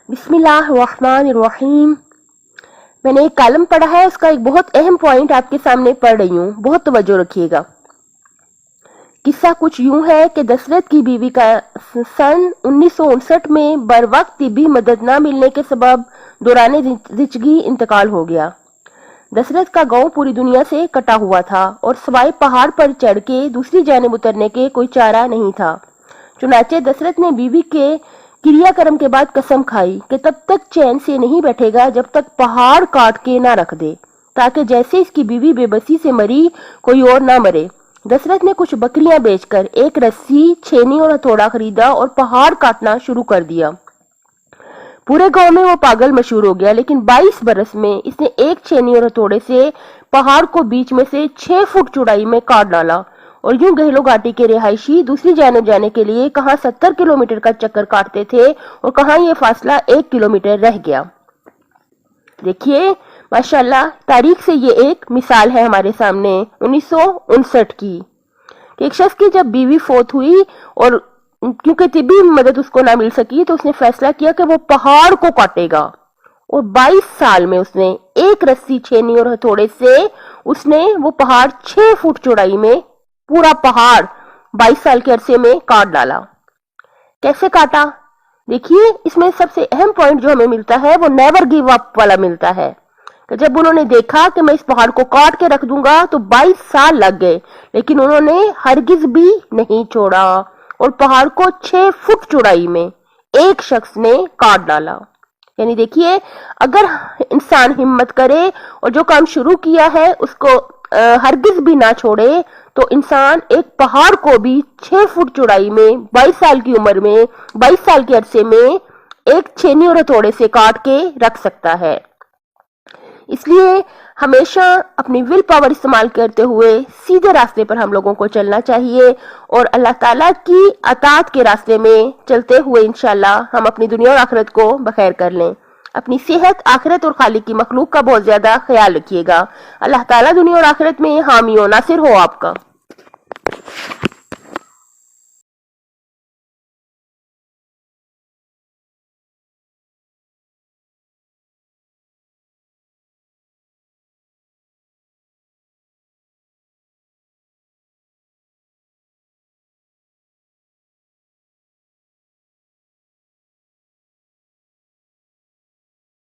बिस्मिल्लाहिर्रहमानिर्रहीम। मैंने एक कॉलम पढ़ा है, उसका एक बहुत अहम पॉइंट आपके सामने पढ़ रही हूँ, बहुत तवज्जो रखिएगा। किस्सा कुछ यूं है कि दशरथ की बीवी का सन 1959 में बर वक्त तिब्बी मदद न मिलने के सबब दौरान रिचगी इंतकाल हो गया। दशरथ का गांव पूरी दुनिया से कटा हुआ था और सवाए पहाड़ पर चढ़ के दूसरी जानिब उतरने के कोई चारा नहीं था। चुनाचे दशरथ ने बीवी के क्रियाक्रम के बाद कसम खाई कि तब तक चैन से नहीं बैठेगा जब तक पहाड़ काट के ना रख दे, ताकि जैसे इसकी बीवी बेबसी से मरी कोई और ना मरे। दशरथ ने कुछ बकरियां बेचकर एक रस्सी, छेनी और हथौड़ा खरीदा और पहाड़ काटना शुरू कर दिया। पूरे गांव में वो पागल मशहूर हो गया, लेकिन 22 बरस में इसने एक छेनी और हथौड़े से पहाड़ को बीच में से 6 फुट चौड़ाई में काट डाला। और यूं गहलो घाटी के रिहायशी दूसरी जानिब जाने के लिए कहां 70 किलोमीटर का चक्कर काटते थे और कहां ये फासला 1 किलोमीटर रह गया। देखिए माशाल्लाह, तारीख से ये एक मिसाल है हमारे सामने 1959 की। एक शख्स की जब बीवी फौत हुई और क्योंकि तिब्बी मदद उसको ना मिल सकी, तो उसने फैसला किया कि वो पहाड़ को काटेगा। और 22 साल में उसने एक रस्सी, छेनी और हथौड़े से उसने वो पहाड़ 6 फुट चौड़ाई में, पूरा पहाड़ 22 साल के अरसे में काट डाला। कैसे काटा? देखिए, इसमें सबसे अहम पॉइंट जो हमें मिलता है वो नेवर गिव अप वाला मिलता है। तो जब उन्होंने देखा कि मैं इस पहाड़ को काट के रख दूंगा, तो 22 साल लग गए, लेकिन उन्होंने हरगिज भी नहीं छोड़ा और पहाड़ को 6 फुट चौड़ाई में एक शख्स ने काट डाला। यानी देखिए, अगर इंसान हिम्मत करे और जो काम शुरू किया है उसको हरगिज भी ना छोड़े, तो इंसान एक पहाड़ को भी 6 फुट चौड़ाई में 22 साल की उम्र में, 22 साल के अरसे में एक छेनी और हथौड़े से काट के रख सकता है। इसलिए हमेशा अपनी विल पावर इस्तेमाल करते हुए सीधे रास्ते पर हम लोगों को चलना चाहिए और अल्लाह ताला की अताअत के रास्ते में चलते हुए इंशाल्लाह हम अपनी दुनिया और आखिरत को बखैर कर लें। अपनी सेहत, आखिरत और खालिक की मखलूक का बहुत ज्यादा ख्याल रखिएगा। अल्लाह ताला दुनिया और आखिरत में हामी और नासिर हो आपका।